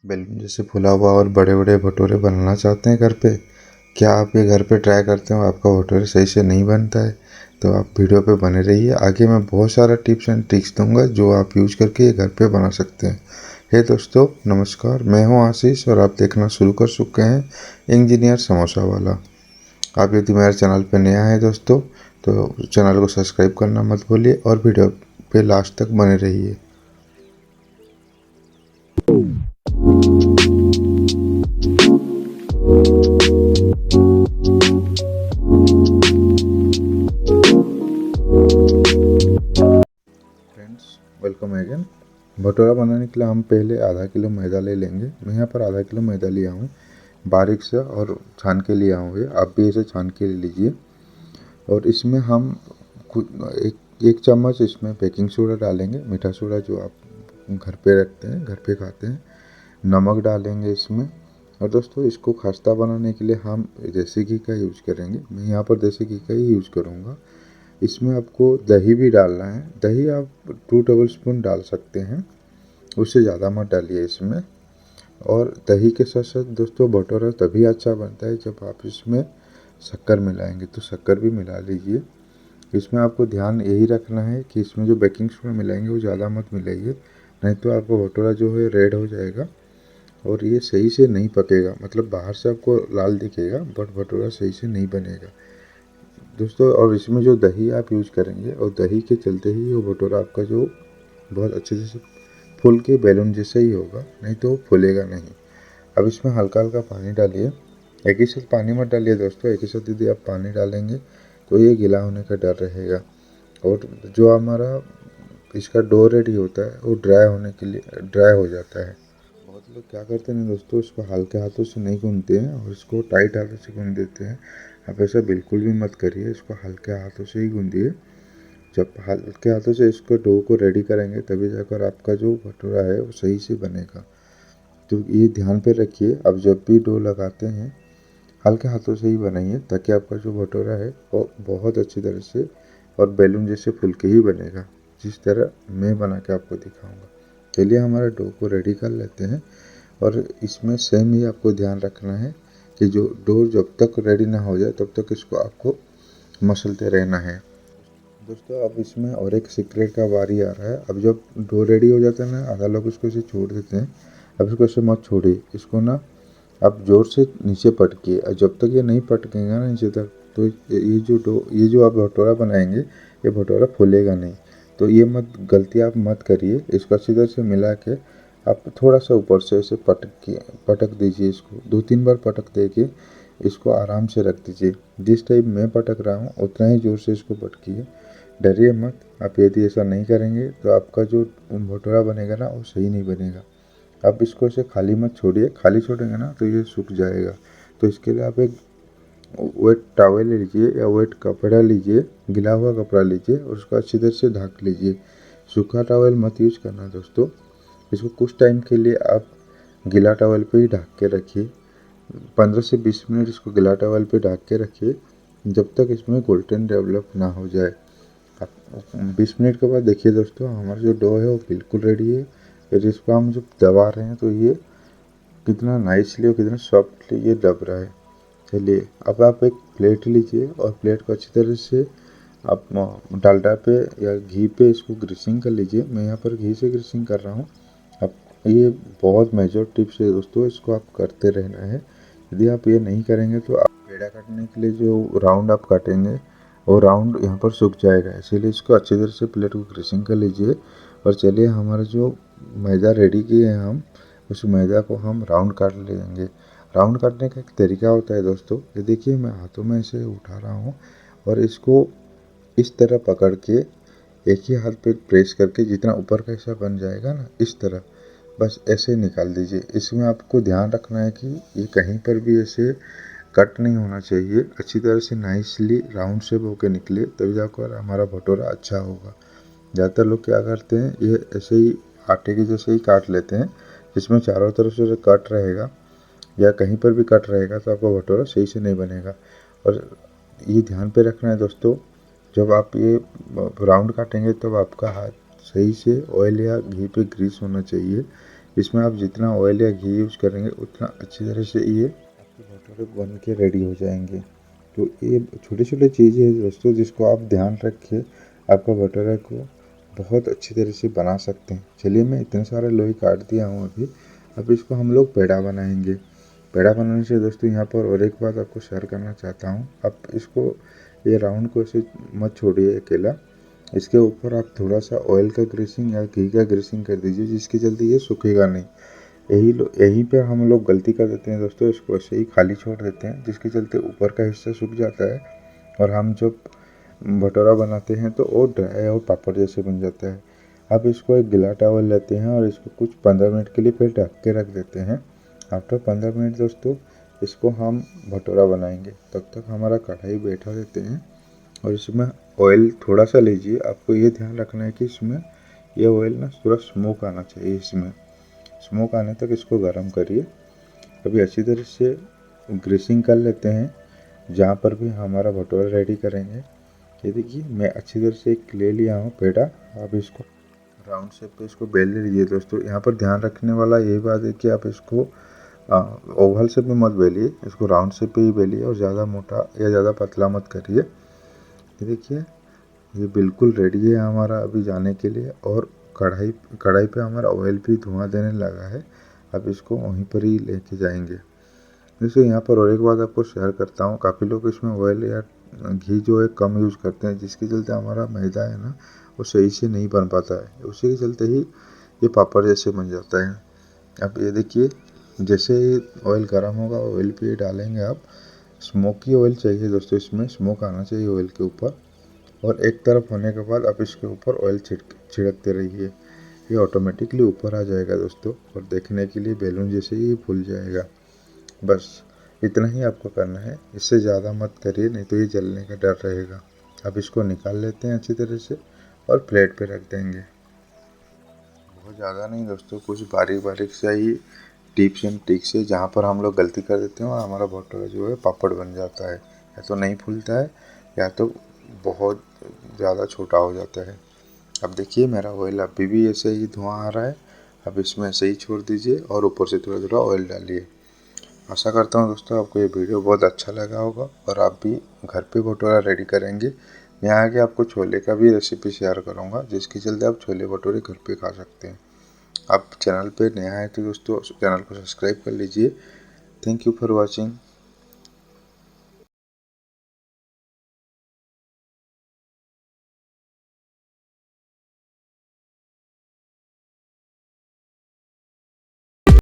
Balloon जैसे फुला हुआ और बड़े बड़े भटूरे बनाना चाहते हैं घर पे। क्या आप ये घर पे ट्राई करते हो, आपका भटूरे सही से नहीं बनता है तो आप वीडियो पे बने रहिए। आगे मैं बहुत सारा टिप्स एंड ट्रिक्स दूंगा जो आप यूज करके ये घर पे बना सकते हैं। हे दोस्तों नमस्कार, मैं हूं आशीष और आप देखना शुरू कर चुके हैं इंजीनियर समोसा वाला। आप यदि मेरे चैनल पे नया है दोस्तों तो चैनल को सब्सक्राइब करना मत भूलिए और वीडियो पे लास्ट तक बने रहिए। Friends welcome again. भटूरा बनाने के लिए हम पहले आधा किलो मैदा ले लेंगे। मैं यहाँ पर आधा किलो मैदा लिया हूँ, बारीक से और छान के लिया हूँ। ये आप भी इसे छान के ले लीजिए। और इसमें हम एक चम्मच इसमें बेकिंग सोडा डालेंगे, मीठा सोडा जो आप घर पे रखते हैं, घर पे खाते हैं। नमक डालेंगे इसमें। और दोस्तों इसको खस्ता बनाने के लिए हम देसी घी का यूज करेंगे। मैं यहाँ पर देसी घी का ही यूज करूँगा। इसमें आपको दही भी डालना है। दही आप 2 टेबल स्पून डाल सकते हैं, उससे ज़्यादा मत डालिए इसमें। और दही के साथ साथ दोस्तों भटूरा तभी अच्छा बनता है जब आप इसमें शक्कर मिलाएंगे, तो शक्कर भी मिला लीजिए। इसमें आपको ध्यान यही रखना है कि इसमें जो बेकिंग सोडा मिलाएंगे वो ज़्यादा मत मिलाइए, नहीं तो आपका भटूरा जो है रेड हो जाएगा और ये सही से नहीं पकेगा। मतलब बाहर से आपको लाल दिखेगा बट भटूरा सही से नहीं बनेगा दोस्तों। और इसमें जो दही आप यूज करेंगे और दही के चलते ही वो भटूरा आपका जो बहुत अच्छे से फूल के बैलून जैसे ही होगा, नहीं तो वो फूलेगा नहीं। अब इसमें हल्का हल्का पानी डालिए। एक ही साथ पानी मत डालिए दोस्तों, एक ही साथ यदि आप पानी डालेंगे तो ये गीला होने का डर रहेगा। और जो हमारा इसका डो रेडी होता है वो ड्राई हो जाता है। बहुत लोग क्या करते हैं दोस्तों, इसको हल्के हाथों से नहीं गूंथते हैं और इसको टाइट हाथों से गूंथ देते हैं। आप ऐसा बिल्कुल भी मत करिए, इसको हल्के हाथों से ही गूंथिए। जब हल्के हाथों से इसको डो को रेडी करेंगे तभी जाकर आपका जो भटूरा है वो सही से बनेगा। तो ये ध्यान पे रखिए, अब जब भी डो लगाते हैं हल्के हाथों से ही बनाइए ताकि आपका जो भटूरा है वो बहुत अच्छी तरह से और बैलून जैसे फुल के ही बनेगा, जिस तरह मैं बना के आपको दिखाऊंगा। चलिए हमारा डो को रेडी कर लेते हैं। और इसमें सेम ही आपको ध्यान रखना है कि जो डो जब तक रेडी ना हो जाए तब तक इसको आपको मसलते रहना है दोस्तों। अब इसमें और एक सीक्रेट का बारी आ रहा है। अब जब डो रेडी हो जाता है ना, आधा लोग इसको ऐसे छोड़ देते हैं। अब इसको ऐसे मत छोड़िए, इसको ना आप जोर से नीचे पटकिए। और जब तक ये नहीं पटकेगा ना नीचे तक, तो ये जो आप भटूरा बनाएंगे ये भटूरा फूलेगा नहीं। तो ये गलती आप मत करिए। इसको अच्छी तरह से मिला के आप थोड़ा सा ऊपर से ऐसे पटक दीजिए। इसको 2-3 बार पटक दे के इसको आराम से रख दीजिए। जिस टाइप मैं पटक रहा हूँ उतना ही ज़ोर से इसको पटकिए, डरिए मत। आप यदि ऐसा नहीं करेंगे तो आपका जो भटूरा बनेगा ना वो सही नहीं बनेगा। आप इसको ऐसे खाली मत छोड़िए, खाली छोड़ेंगे ना तो ये सूख जाएगा। तो इसके लिए आप एक वेट टॉवल लीजिए या वेट कपड़ा लीजिए, गीला हुआ कपड़ा लीजिए और उसको अच्छी तरह से ढक लीजिए। सूखा टॉवल मत यूज़ करना दोस्तों। इसको कुछ टाइम के लिए आप गीला टॉवल पे ही ढक के रखिए। 15 से 20 मिनट इसको गीला टॉवल पे ढक के रखिए, जब तक इसमें गोल्डन डेवलप ना हो जाए। आप 20 मिनट के बाद देखिए दोस्तों, हमारा जो डो है वो बिल्कुल रेडी है। फिर इसको हम जब दबा रहे हैं तो ये कितना नाइसली और कितना सॉफ्टली ये दब रहा है। चलिए अब आप एक प्लेट लीजिए और प्लेट को अच्छी तरह से आप डालडा पे या घी पे इसको ग्रीसिंग कर लीजिए। मैं यहाँ पर घी से ग्रीसिंग कर रहा हूँ। अब ये बहुत मेजर टिप्स है दोस्तों, इसको आप करते रहना है। यदि आप ये नहीं करेंगे तो आप पेड़ा काटने के लिए जो राउंड आप काटेंगे वो राउंड यहाँ पर सूख जाएगा। इसीलिए इसको अच्छी तरह से प्लेट को ग्रीसिंग कर लीजिए। और चलिए हमारा जो मैदा रेडी किए हैं हम, उस मैदा को हम राउंड काट लेंगे। राउंड काटने का एक तरीका होता है दोस्तों, ये देखिए मैं हाथों में इसे उठा रहा हूँ और इसको इस तरह पकड़ के एक ही हाथ पे प्रेस करके जितना ऊपर का हिस्सा बन जाएगा ना, इस तरह बस ऐसे निकाल दीजिए। इसमें आपको ध्यान रखना है कि ये कहीं पर भी ऐसे कट नहीं होना चाहिए। अच्छी तरह से नाइसली राउंड शेप होकर निकले तभी जाकर हमारा भटूरा अच्छा होगा। ज़्यादातर लोग क्या करते हैं, ये ऐसे ही आटे के जैसे ही काट लेते हैं, जिसमें चारों तरफ से जो कट रहेगा या कहीं पर भी कट रहेगा तो आपका भटूरा सही से नहीं बनेगा। और ये ध्यान पे रखना है दोस्तों, जब आप ये राउंड काटेंगे तब आपका हाथ सही से ऑयल या घी पे ग्रीस होना चाहिए, इसमें आप जितना ऑयल या घी यूज़ करेंगे उतना अच्छी तरह से ये आपके भटूरे बन के रेडी हो जाएंगे। तो ये छोटी छोटी चीज़ें हैं दोस्तों जिसको आप ध्यान रखिए, आपका भटूरा को बहुत अच्छी तरह से बना सकते हैं। चलिए मैं इतने सारे लोई काट दिया हूँ अभी। अब इसको हम लोग पेड़ा बनाएंगे। पेड़ा बनाने से दोस्तों यहाँ पर और एक बात आपको शेयर करना चाहता हूँ। आप इसको ये राउंड को ऐसे मत छोड़िए अकेला, इसके ऊपर आप थोड़ा सा ऑयल का ग्रीसिंग या घी का ग्रीसिंग कर दीजिए, जिसके चलते ये सूखेगा नहीं। यहीं पर हम लोग गलती कर देते हैं दोस्तों, इसको ऐसे ही खाली छोड़ देते हैं जिसके चलते ऊपर का हिस्सा सूख जाता है और हम जब भटूरा बनाते हैं तो वो ड्राई और पापड़ जैसे बन जाता है। अब इसको एक गीला टॉवल लेते हैं और इसको कुछ 15 मिनट के लिए फिर ढक के रख देते हैं। आफ्टर 15 मिनट दोस्तों इसको हम भटूरा बनाएंगे। तब तक हमारा कढ़ाई बैठा देते हैं और इसमें ऑयल थोड़ा सा लीजिए। आपको ये ध्यान रखना है कि इसमें ये ऑयल ना पूरा स्मोक आना चाहिए। इसमें स्मोक आने तक इसको गर्म करिए। अभी अच्छी तरह से ग्रीसिंग कर लेते हैं जहाँ पर भी हमारा भटूरा रेडी करेंगे। ये देखिए मैं अच्छी तरह से एक ले लिया हूँ पेड़ा। आप इसको राउंड शेप पे इसको बेल लीजिए दोस्तों। यहाँ पर ध्यान रखने वाला यही बात है कि आप इसको ओवल शेप में मत बेलिए, इसको राउंड शेप पे ही बेलिए और ज़्यादा मोटा या ज़्यादा पतला मत करिए। ये देखिए ये बिल्कुल रेडी है हमारा अभी जाने के लिए और कढ़ाई पे हमारा ऑयल भी धुआं देने लगा है। अब इसको वहीं पर ही लेके जाएंगे। जैसे यहाँ पर और एक बात आपको शेयर करता हूँ, काफ़ी लोग इसमें ऑयल या घी जो है कम यूज़ करते हैं, जिसके चलते हमारा मैदा है ना वो सही से नहीं बन पाता है। उसी के चलते ही ये पापड़ जैसे बन जाता है। अब ये देखिए जैसे ही ऑयल गर्म होगा ऑयल पे डालेंगे आप। स्मोकी ऑयल चाहिए दोस्तों, इसमें स्मोक आना चाहिए ऑयल के ऊपर। और एक तरफ होने के बाद आप इसके ऊपर ऑयल छिड़कते रहिए, ये ऑटोमेटिकली ऊपर आ जाएगा दोस्तों और देखने के लिए बैलून जैसे ही फूल जाएगा। बस इतना ही आपको करना है, इससे ज़्यादा मत करिए नहीं तो ये जलने का डर रहेगा। अब इसको निकाल लेते हैं अच्छी तरह से और प्लेट पे रख देंगे। बहुत ज़्यादा नहीं दोस्तों, कुछ बारीक बारीक सा ही टिप्स एंड ट्रिक्स है जहाँ पर हम लोग गलती कर देते हैं और हमारा भटूरा जो है पापड़ बन जाता है। या तो नहीं फूलता है या तो बहुत ज़्यादा छोटा हो जाता है। अब देखिए मेरा ऑयल अभी भी ऐसे ही धुआं आ रहा है। अब इसमें ऐसे ही छोड़ दीजिए और ऊपर से थोड़ा थोड़ा ऑयल डालिए। आशा करता हूँ दोस्तों आपको ये वीडियो बहुत अच्छा लगा होगा और आप भी घर पे भटूरा रेडी करेंगे। मैं आगे आपको छोले का भी रेसिपी शेयर करूँगा, जिसके चलते आप छोले भटूरे घर पे खा सकते हैं। आप चैनल पे नया है तो दोस्तों चैनल को सब्सक्राइब कर लीजिए। Thank you for watching.